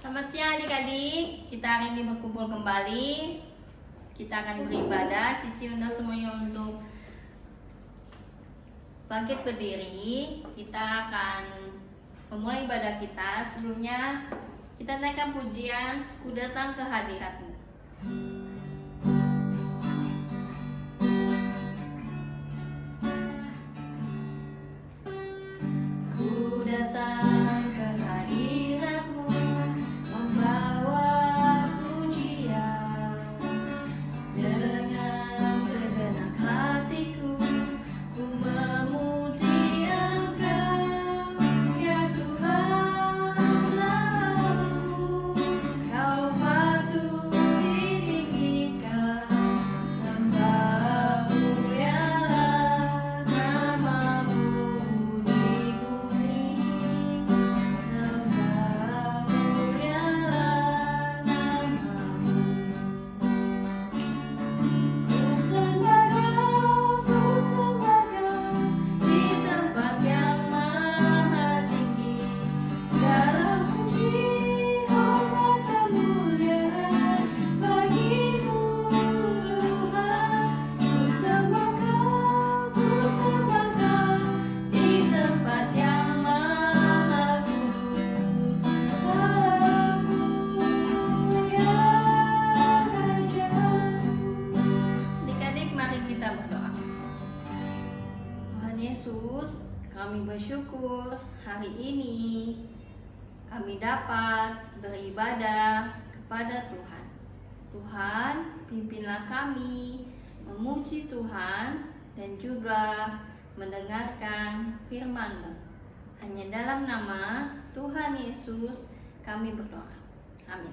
Selamat siang adik-adik. Kita hari ini berkumpul kembali. Kita akan beribadah. Cici undang semuanya untuk bangkit berdiri. Kita akan memulai ibadah kita. Sebelumnya kita naikkan pujian Ku Datang ke Hadirat-Mu. Ku datang ke hadirat-Mu, membawa pujian. Dengan segenap hatiku, ku memuji Engkau, ya Tuhan Allahku. Kau patut ditinggikan, sembah mulialah nama-Mu di bumi. Sembah mulialah nama-Mu. Ku sembah Kau di tempat yang maha tinggi. Segala puji, hormat dan kemuliaan bagimu Tuhan. Ku sembah Kau di tempat yang maha kudus. Allahku ya Rajaku. Adik-adik, mari kita berdoa. Tuhan Yesus, kami bersyukur hari ini kami dapat beribadah kepada Tuhan. Tuhan, pimpinlah kami memuji Tuhan dan juga mendengarkan firman-Mu. Hanya dalam nama Tuhan Yesus kami berdoa. Amin.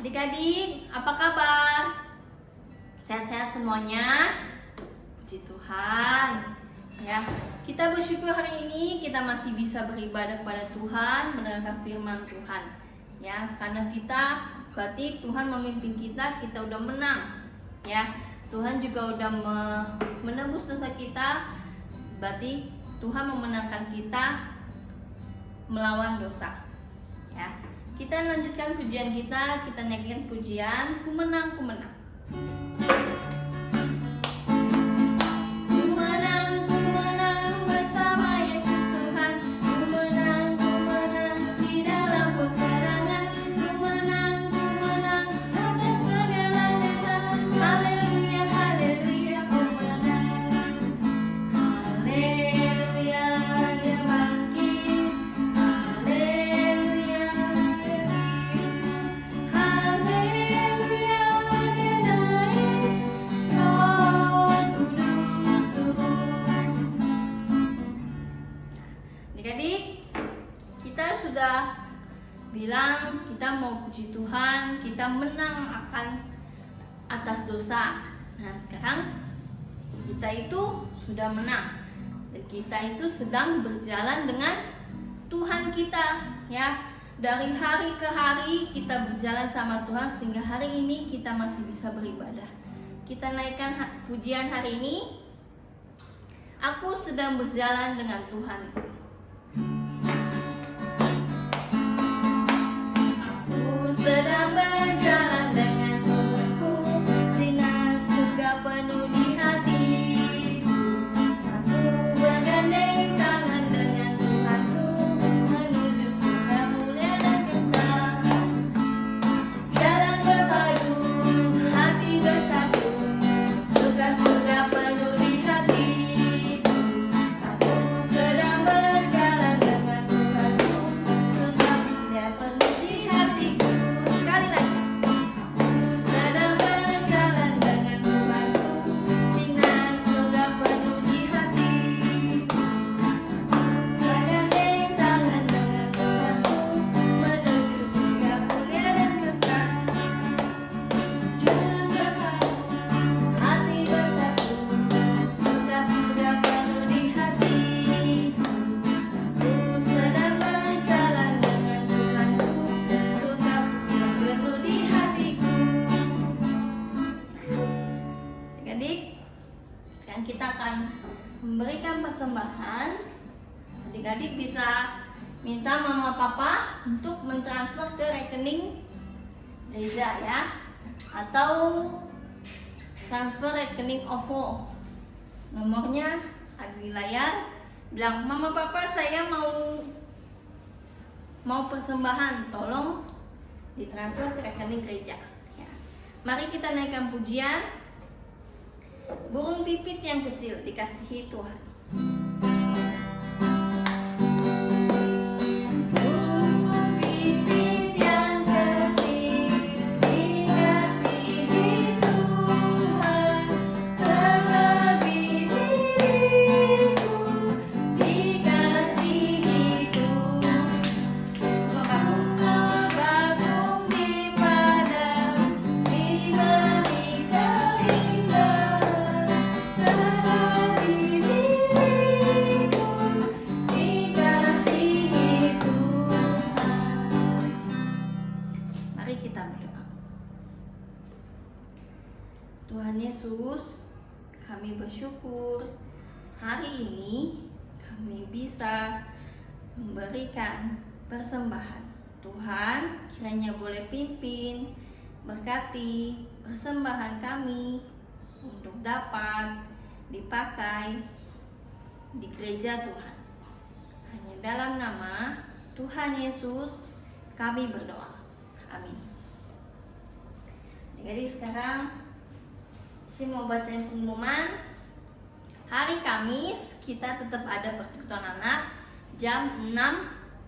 Adik-adik, apa kabar? Sehat-sehat semuanya? Puji Tuhan. Ya, kita bersyukur hari ini kita masih bisa beribadah kepada Tuhan, mendengarkan firman Tuhan. Ya, karena kita berarti Tuhan memimpin kita, kita udah menang. Ya, Tuhan juga udah menebus dosa kita. Berarti Tuhan memenangkan kita melawan dosa. Ya. Kita lanjutkan pujian kita naikkan pujian Ku Menang, Ku Menang. Ku menang bersama Yesus Tuhan. Ku menang di dalam peperangan. Ku menang atas segala setan. Haleluya, haleluya, ku menang. Haleluya, Dia bangkit. Haleluya, haleluya, Dia naik. Roh Kudus turun. Adik-adik, kita sudah bilang kita mau puji Tuhan, kita menang akan atas dosa. Nah, sekarang kita itu sudah menang dan kita itu sedang berjalan dengan Tuhan kita, ya. Dari hari ke hari kita berjalan sama Tuhan sehingga hari ini kita masih bisa beribadah. Kita naikkan pujian hari ini. Aku sedang berjalan dengan Tuhan. Aku sedang berjalan dengan Tuhanku, sinar surga penuh di hatiku. Aku bergandeng tangan dengan Tuhanku, menuju surga mulia dan kekal. Jalan berpadu, hati bersatu, surga penuh di hatiku. Aku sedang berjalan dengan Tuhanku, surga mulia penuh di hatiku. Sekali lagi. Aku sedang berjalan dengan Tuhanku, sinar surga penuh di hatiku. Bergandeng tangan dengan Tuhanku, menuju surga mulia dan kekal. Jalan berpadu, hati bersatu, surga penuh di hatiku. Aku sedang berjalan dengan Tuhanku, surga penuh di hatiku. Adik-adik, sekarang kita akan memberikan persembahan. Adik-adik bisa minta mama papa untuk mentransfer ke rekening Reza ya, atau transfer rekening OVO. Nomornya ada di layar. Bilang, mama papa saya mau persembahan, tolong ditransfer ke rekening gereja ya. Mari kita naikkan pujian. Burung pipit yang kecil dikasihi Tuhan. Tuhan Yesus, kami bersyukur hari ini kami bisa memberikan persembahan. Tuhan, kiranya boleh pimpin, berkati persembahan kami untuk dapat dipakai di gereja Tuhan. Hanya dalam nama Tuhan Yesus kami berdoa. Amin. Jadi sekarang saya mau bacain pengumuman. Hari Kamis kita tetap ada persekutuan anak jam 6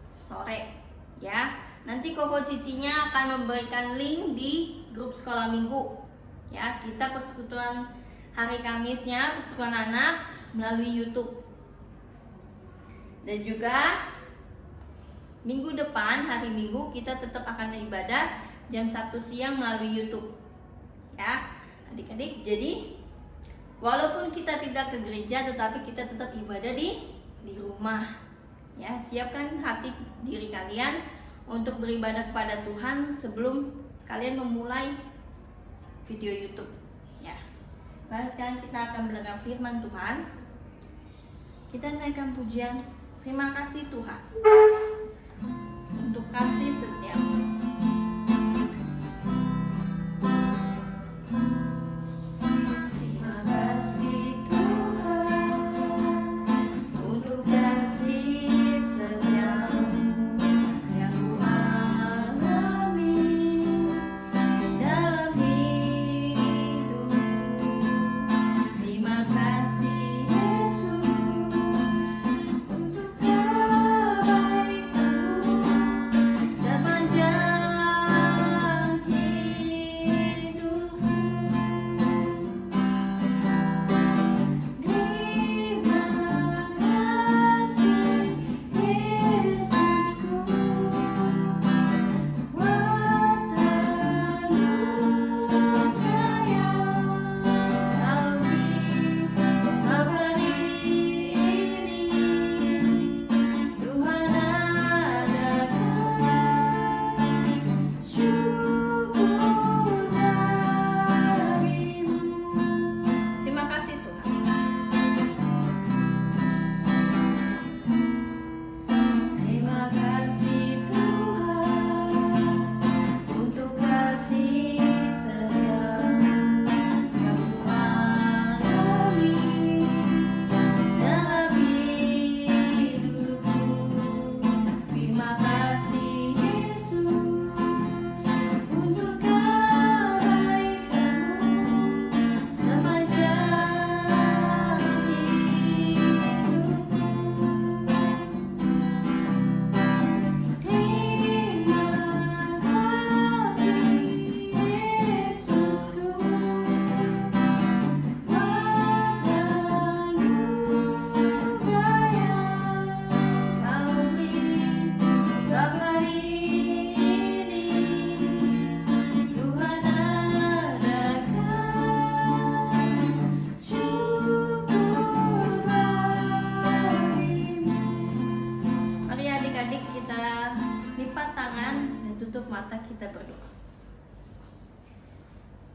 sore ya. Nanti Koko Cicinya akan memberikan link di grup sekolah minggu ya. Kita persekutuan hari Kamisnya persekutuan anak melalui YouTube. Dan juga minggu depan hari Minggu kita tetap akan ibadah jam 1 siang melalui YouTube ya. Adik-adik, jadi walaupun kita tidak ke gereja tetapi kita tetap ibadah di rumah ya. Siapkan hati diri kalian untuk beribadah kepada Tuhan sebelum kalian memulai video YouTube ya. Mari sekarang kita akan belajar firman Tuhan. Kita naikkan pujian. Terima kasih Tuhan untuk kasih setiamu.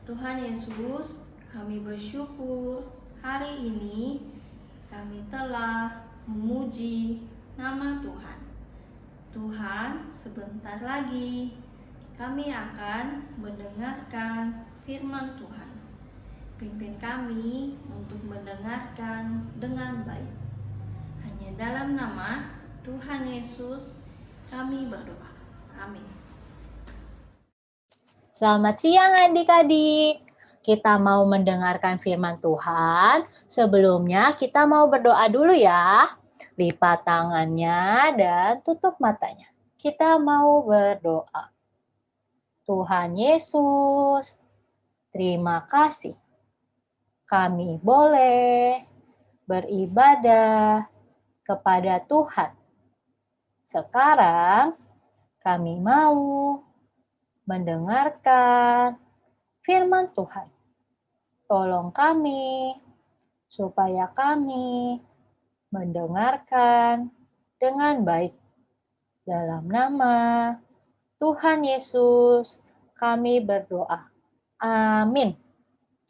Tuhan Yesus, kami bersyukur hari ini kami telah memuji nama Tuhan. Tuhan, sebentar lagi kami akan mendengarkan firman Tuhan. Pimpin kami untuk mendengarkan dengan baik. Hanya dalam nama Tuhan Yesus kami berdoa. Amin. Selamat siang adik-adik. Kita mau mendengarkan firman Tuhan. Sebelumnya kita mau berdoa dulu ya. Lipat tangannya dan tutup matanya. Kita mau berdoa. Tuhan Yesus, terima kasih. Kami boleh beribadah kepada Tuhan. Sekarang kami mau mendengarkan firman Tuhan. Tolong kami supaya kami mendengarkan dengan baik. Dalam nama Tuhan Yesus kami berdoa. Amin.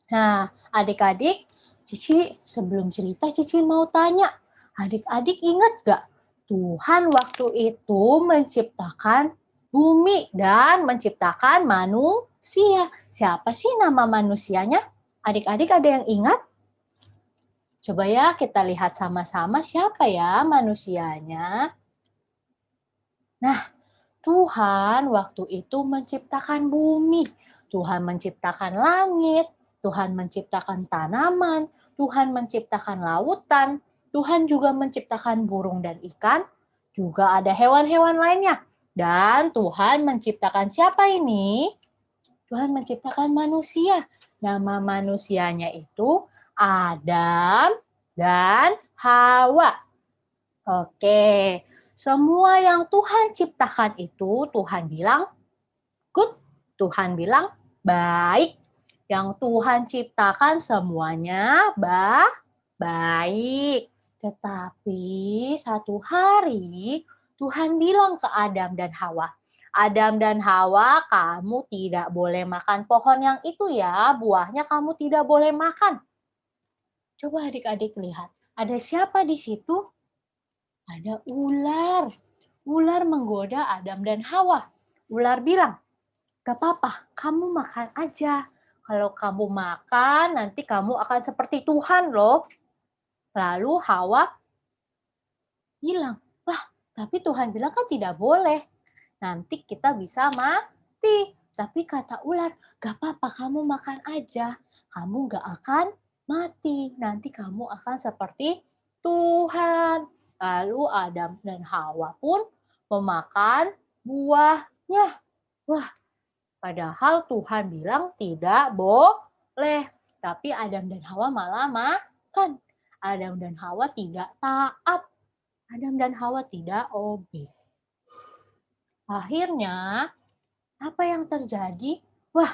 Nah, adik-adik, Cici sebelum cerita Cici mau tanya. Adik-adik ingat gak? Tuhan waktu itu menciptakan bumi dan menciptakan manusia. Siapa sih nama manusianya? Adik-adik ada yang ingat? Coba ya kita lihat sama-sama siapa ya manusianya. Nah, Tuhan waktu itu menciptakan bumi. Tuhan menciptakan langit. Tuhan menciptakan tanaman. Tuhan menciptakan lautan. Tuhan juga menciptakan burung dan ikan. Juga ada hewan-hewan lainnya. Dan Tuhan menciptakan siapa ini? Tuhan menciptakan manusia. Nama manusianya itu Adam dan Hawa. Oke, semua yang Tuhan ciptakan itu Tuhan bilang good, Tuhan bilang baik. Yang Tuhan ciptakan semuanya baik. Tetapi satu hari Tuhan bilang ke Adam dan Hawa, Adam dan Hawa, kamu tidak boleh makan pohon yang itu ya, buahnya kamu tidak boleh makan. Coba adik-adik lihat, ada siapa di situ? Ada ular. Ular menggoda Adam dan Hawa. Ular bilang, gak apa-apa, kamu makan aja. Kalau kamu makan, nanti kamu akan seperti Tuhan loh. Lalu Hawa bilang, wah, tapi Tuhan bilang kan tidak boleh. Nanti kita bisa mati. Tapi kata ular, gak apa-apa, kamu makan aja. Kamu gak akan mati. Nanti kamu akan seperti Tuhan. Lalu Adam dan Hawa pun memakan buahnya. Wah, padahal Tuhan bilang tidak boleh. Tapi Adam dan Hawa malah makan. Adam dan Hawa tidak taat. Adam dan Hawa tidak obey. Akhirnya, apa yang terjadi? Wah,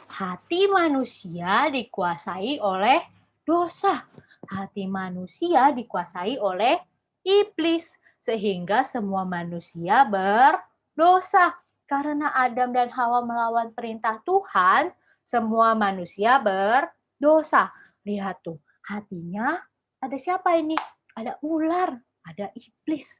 hati manusia dikuasai oleh dosa. Hati manusia dikuasai oleh iblis. Sehingga semua manusia berdosa. Karena Adam dan Hawa melawan perintah Tuhan, semua manusia berdosa. Lihat tuh, hatinya ada siapa ini? Ada ular, ada iblis.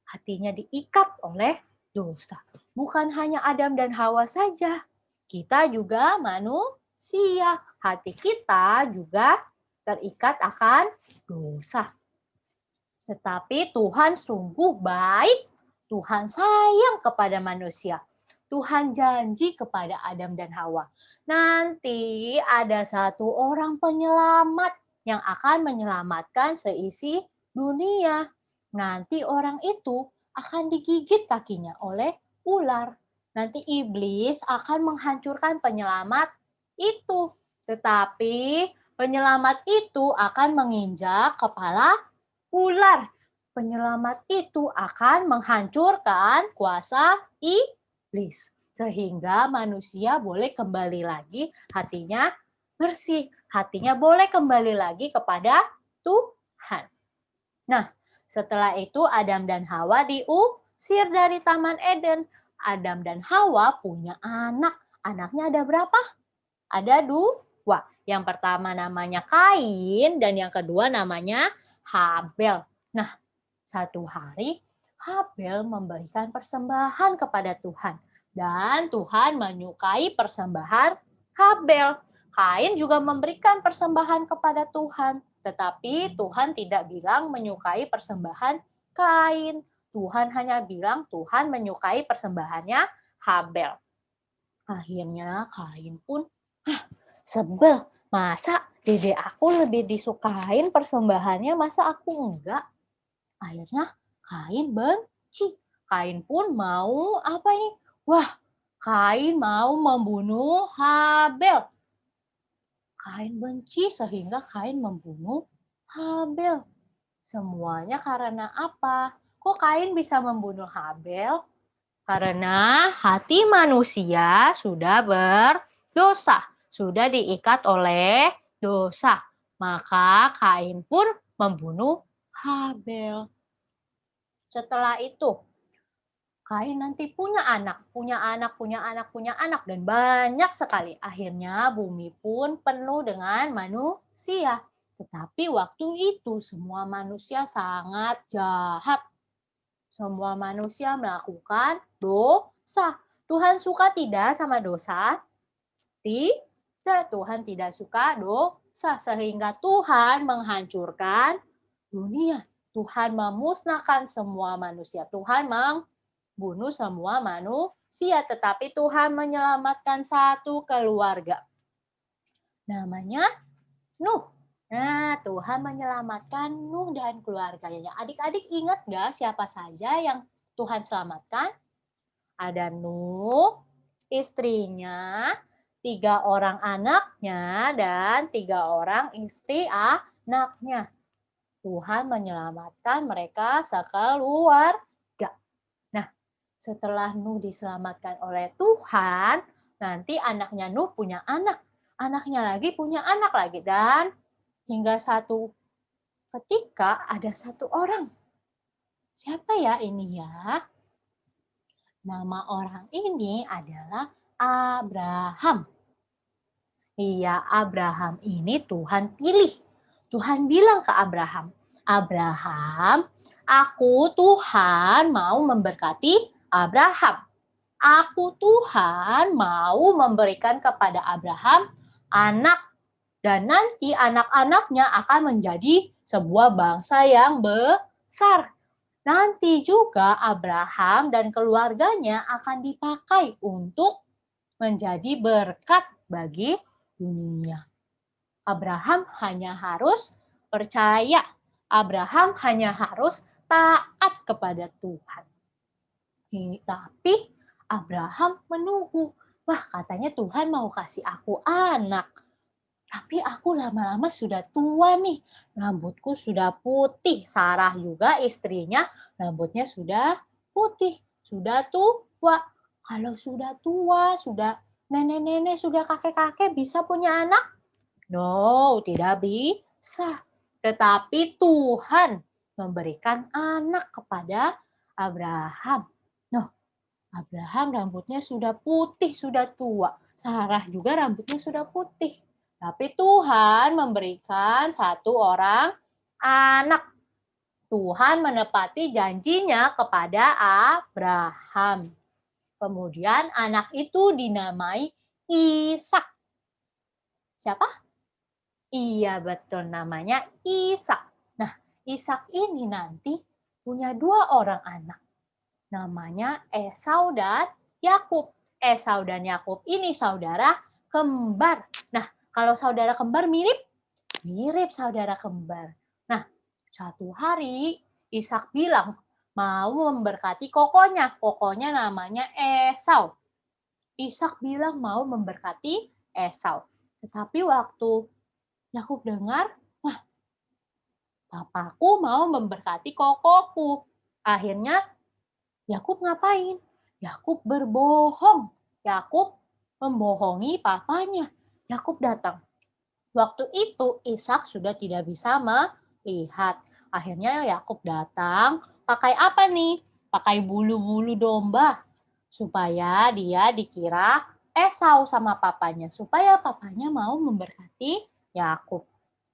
Hatinya diikat oleh dosa. Bukan hanya Adam dan Hawa saja. Kita juga manusia. Hati kita juga terikat akan dosa. Tetapi Tuhan sungguh baik. Tuhan sayang kepada manusia. Tuhan janji kepada Adam dan Hawa. Nanti ada satu orang penyelamat yang akan menyelamatkan seisi dunia. Nanti orang itu akan digigit kakinya oleh ular. Nanti iblis akan menghancurkan penyelamat itu. Tetapi penyelamat itu akan menginjak kepala ular. Penyelamat itu akan menghancurkan kuasa iblis. Sehingga manusia boleh kembali lagi hatinya bersih. Hatinya boleh kembali lagi kepada Tuhan. Nah, setelah itu Adam dan Hawa diusir dari Taman Eden. Adam dan Hawa punya anak. Anaknya ada berapa? Ada 2. Yang pertama namanya Kain dan yang kedua namanya Habel. Nah, satu hari Habel memberikan persembahan kepada Tuhan. Dan Tuhan menyukai persembahan Habel. Kain juga memberikan persembahan kepada Tuhan. Tetapi Tuhan tidak bilang menyukai persembahan Kain. Tuhan hanya bilang Tuhan menyukai persembahannya Habel. Akhirnya Kain pun sebel. Masa dede aku lebih disukain persembahannya, masa aku enggak? Akhirnya Kain benci. Kain pun mau apa ini? Wah, Kain mau membunuh Habel. Kain benci sehingga Kain membunuh Habel. Semuanya karena apa? Kok Kain bisa membunuh Habel? Karena hati manusia sudah berdosa, sudah diikat oleh dosa. Maka Kain pun membunuh Habel. Setelah itu, Kain nanti punya anak, dan banyak sekali. Akhirnya bumi pun penuh dengan manusia. Tetapi waktu itu semua manusia sangat jahat. Semua manusia melakukan dosa. Tuhan suka tidak sama dosa? Tidak, Tuhan tidak suka dosa. Sehingga Tuhan menghancurkan dunia. Tuhan memusnahkan semua manusia. Tuhan membunuh semua manusia. Tetapi Tuhan menyelamatkan satu keluarga. Namanya Nuh. Nah, Tuhan menyelamatkan Nuh dan keluarganya. Adik-adik ingat gak siapa saja yang Tuhan selamatkan? Ada Nuh, istrinya, 3 orang anaknya, dan 3 orang istri anaknya. Tuhan menyelamatkan mereka sekeluarga. Nah, setelah Nuh diselamatkan oleh Tuhan, nanti anaknya Nuh punya anak. Anaknya lagi punya anak lagi. Dan hingga satu ketika ada satu orang. Siapa ya ini ya? Nama orang ini adalah Abraham. Iya, Abraham ini Tuhan pilih. Tuhan bilang ke Abraham, Abraham, aku Tuhan mau memberkati Abraham. Aku Tuhan mau memberikan kepada Abraham anak. Dan nanti anak-anaknya akan menjadi sebuah bangsa yang besar. Nanti juga Abraham dan keluarganya akan dipakai untuk menjadi berkat bagi dunia. Abraham hanya harus percaya. Abraham hanya harus taat kepada Tuhan. Tapi Abraham menunggu. Wah, katanya Tuhan mau kasih aku anak. Tapi aku lama-lama sudah tua nih. Rambutku sudah putih. Sarah juga istrinya rambutnya sudah putih. Sudah tua. Kalau sudah tua, sudah nenek-nenek, sudah kakek-kakek bisa punya anak? No, tidak bisa. Tetapi Tuhan memberikan anak kepada Abraham. No, Abraham rambutnya sudah putih, sudah tua. Sarah juga rambutnya sudah putih. Tapi Tuhan memberikan satu orang anak. Tuhan menepati janjinya kepada Abraham. Kemudian anak itu dinamai Ishak. Siapa? Iya, betul, namanya Ishak. Nah, Ishak ini nanti punya 2 orang anak. Namanya Esau dan Yakub. Esau dan Yakub ini saudara kembar. Nah, kalau saudara kembar mirip saudara kembar. Nah, satu hari Ishak bilang mau memberkati kokonya. Kokonya namanya Esau. Ishak bilang mau memberkati Esau. Tetapi waktu Yakub dengar, wah, papaku mau memberkati kokoku. Akhirnya Yakub ngapain? Yakub berbohong. Yakub membohongi papanya. Yakub datang. Waktu itu Ishak sudah tidak bisa melihat. Akhirnya Yakub datang, pakai apa nih? Pakai bulu-bulu domba. Supaya dia dikira Esau sama papanya. Supaya papanya mau memberkati Yakub.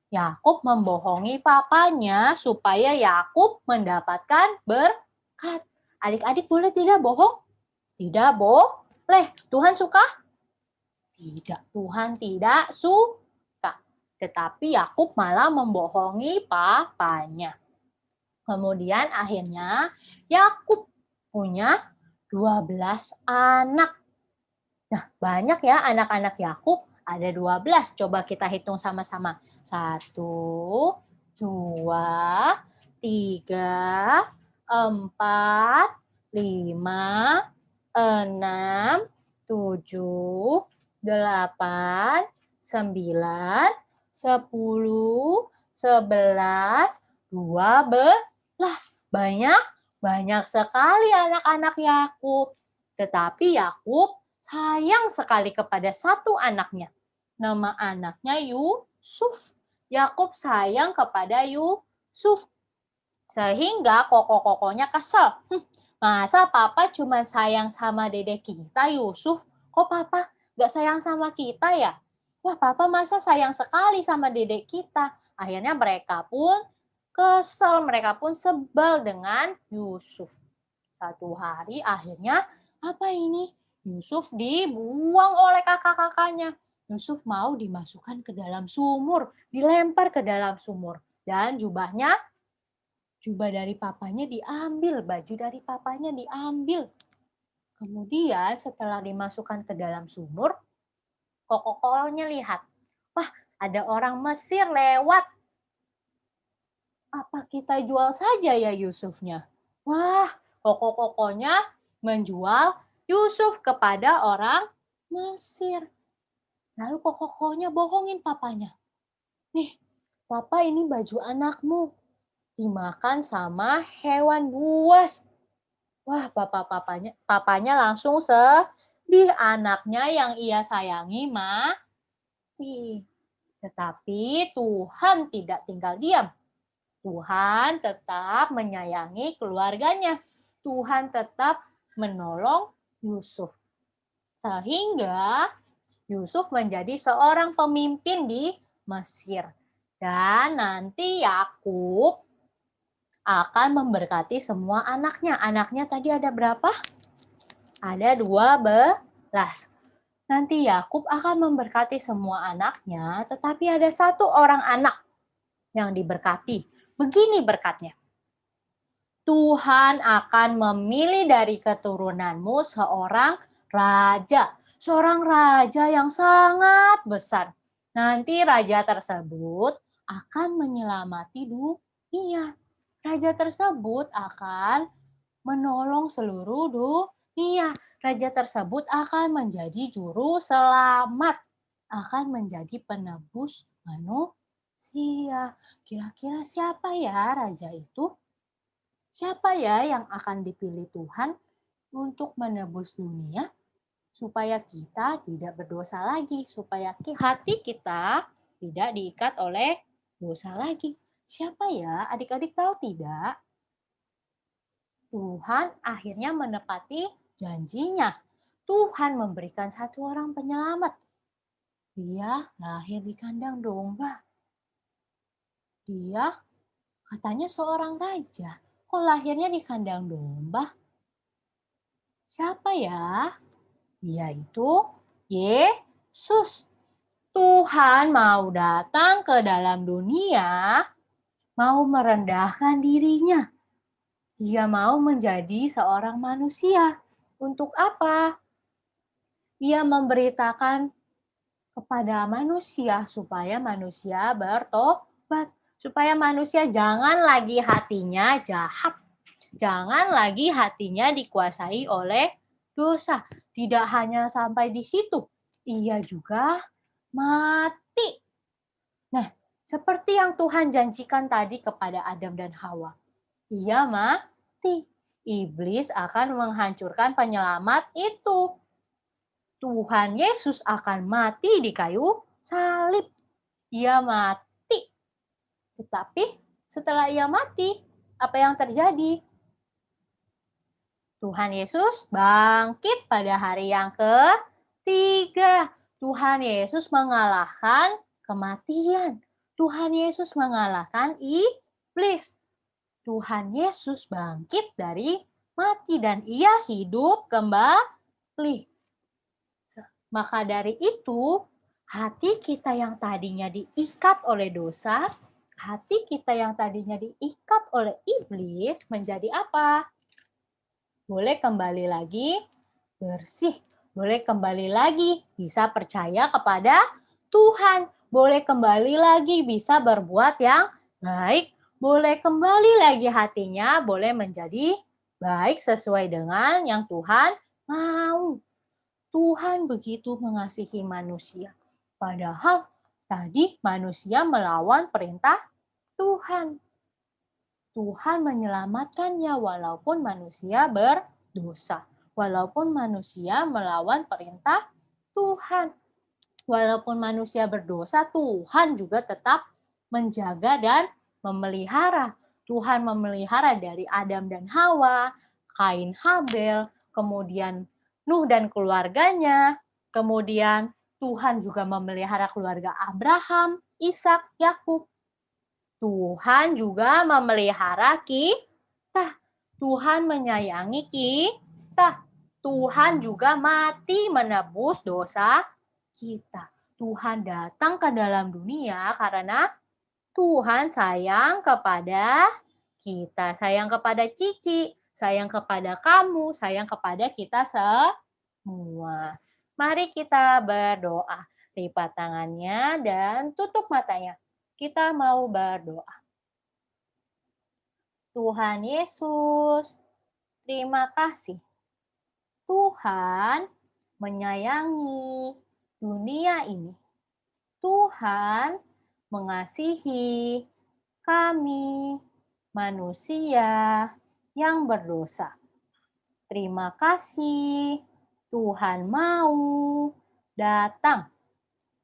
Yakub membohongi papanya supaya Yakub mendapatkan berkat. berkat. Adik-adik boleh tidak bohong? Tidak boleh. Tuhan suka? Tidak. Tuhan tidak suka. Tetapi Yakub malah membohongi papanya. Kemudian akhirnya Yakub punya 12 anak. Nah, banyak ya anak-anak Yakub, ada 12. Coba kita hitung sama-sama. 1, 2, 3, 4, 5, 6, 7, 8, 9, 10, 11, 12. Banyak sekali anak-anak Yakub. Tetapi Yakub sayang sekali kepada satu anaknya. Nama anaknya Yusuf. Yakub sayang kepada Yusuf. Sehingga koko-kokonya kesel. Masa papa cuma sayang sama dedek kita Yusuf? Kok papa gak sayang sama kita ya? Wah, papa masa sayang sekali sama dedek kita? Akhirnya mereka pun kesel, mereka pun sebel dengan Yusuf. Satu hari akhirnya apa ini? Yusuf dibuang oleh kakak-kakaknya. Yusuf mau dimasukkan ke dalam sumur, dilempar ke dalam sumur. Dan jubah dari papanya diambil, baju dari papanya diambil. Kemudian setelah dimasukkan ke dalam sumur, koko-kokonya lihat, wah ada orang Mesir lewat. Apa kita jual saja ya Yusufnya? Wah, koko-kokonya menjual Yusuf kepada orang Mesir. Lalu koko-kokonya bohongin papanya. Nih, papa ini baju anakmu. Dimakan sama hewan buas. Wah, papanya langsung sedih. Anaknya yang ia sayangi mati. Tetapi Tuhan tidak tinggal diam. Tuhan tetap menyayangi keluarganya. Tuhan tetap menolong Yusuf. Sehingga Yusuf menjadi seorang pemimpin di Mesir. Dan nanti Yakub akan memberkati semua anaknya. Anaknya tadi ada berapa? Ada 12. Nanti Yakub akan memberkati semua anaknya, tetapi ada satu orang anak yang diberkati. Begini berkatnya. Tuhan akan memilih dari keturunanmu seorang raja yang sangat besar. Nanti raja tersebut akan menyelamati dunia. Raja tersebut akan menolong seluruh dunia. Raja tersebut akan menjadi juru selamat, akan menjadi penebus manusia. Kira-kira siapa ya raja itu? Siapa ya yang akan dipilih Tuhan untuk menebus dunia? Supaya kita tidak berdosa lagi, supaya hati kita tidak diikat oleh dosa lagi. Siapa ya? Adik-adik tahu tidak? Tuhan akhirnya menepati janjinya. Tuhan memberikan satu orang penyelamat. Dia lahir di kandang domba. Dia katanya seorang raja. Kok lahirnya di kandang domba? Siapa ya? Dia itu Yesus. Tuhan mau datang ke dalam dunia, mau merendahkan dirinya. Dia mau menjadi seorang manusia. Untuk apa? Dia memberitakan kepada manusia supaya manusia bertobat. Supaya manusia jangan lagi hatinya jahat. Jangan lagi hatinya dikuasai oleh dosa. Tidak hanya sampai di situ. Ia juga mati. Nah, seperti yang Tuhan janjikan tadi kepada Adam dan Hawa. Ia mati. Iblis akan menghancurkan penyelamat itu. Tuhan Yesus akan mati di kayu salib. Ia mati. Tetapi setelah ia mati, apa yang terjadi? Tuhan Yesus bangkit pada hari yang ketiga. Tuhan Yesus mengalahkan kematian. Tuhan Yesus mengalahkan iblis. Tuhan Yesus bangkit dari mati dan ia hidup kembali. Maka dari itu, hati kita yang tadinya diikat oleh dosa, hati kita yang tadinya diikat oleh iblis menjadi apa? Boleh kembali lagi bersih, boleh kembali lagi bisa percaya kepada Tuhan, boleh kembali lagi bisa berbuat yang baik, boleh kembali lagi hatinya boleh menjadi baik sesuai dengan yang Tuhan mau. Tuhan begitu mengasihi manusia. Padahal tadi manusia melawan perintah Tuhan. Tuhan menyelamatkannya walaupun manusia berdosa. Walaupun manusia melawan perintah Tuhan. Walaupun manusia berdosa, Tuhan juga tetap menjaga dan memelihara. Tuhan memelihara dari Adam dan Hawa, Kain Habel, kemudian Nuh dan keluarganya, kemudian Tuhan juga memelihara keluarga Abraham, Ishak, Yakub. Tuhan juga memelihara kita. Tuhan menyayangi kita. Tuhan juga mati menebus dosa kita. Tuhan datang ke dalam dunia karena Tuhan sayang kepada kita. Sayang kepada Cici, sayang kepada kamu, sayang kepada kita semua. Mari kita berdoa. Lipat tangannya dan tutup matanya. Kita mau berdoa. Tuhan Yesus, terima kasih. Tuhan menyayangi dunia ini. Tuhan mengasihi kami, manusia yang berdosa. Terima kasih, Tuhan mau datang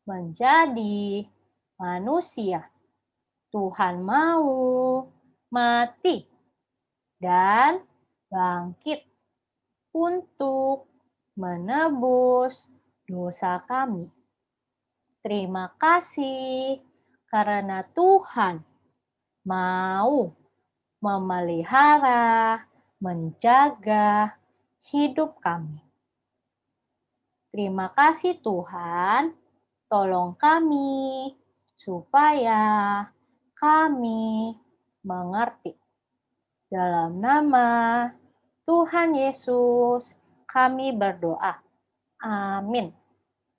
menjadi manusia. Tuhan mau mati dan bangkit untuk menebus dosa kami. Terima kasih karena Tuhan mau memelihara, menjaga hidup kami. Terima kasih Tuhan, tolong kami supaya kami mengerti. Dalam nama Tuhan Yesus, kami berdoa. Amin.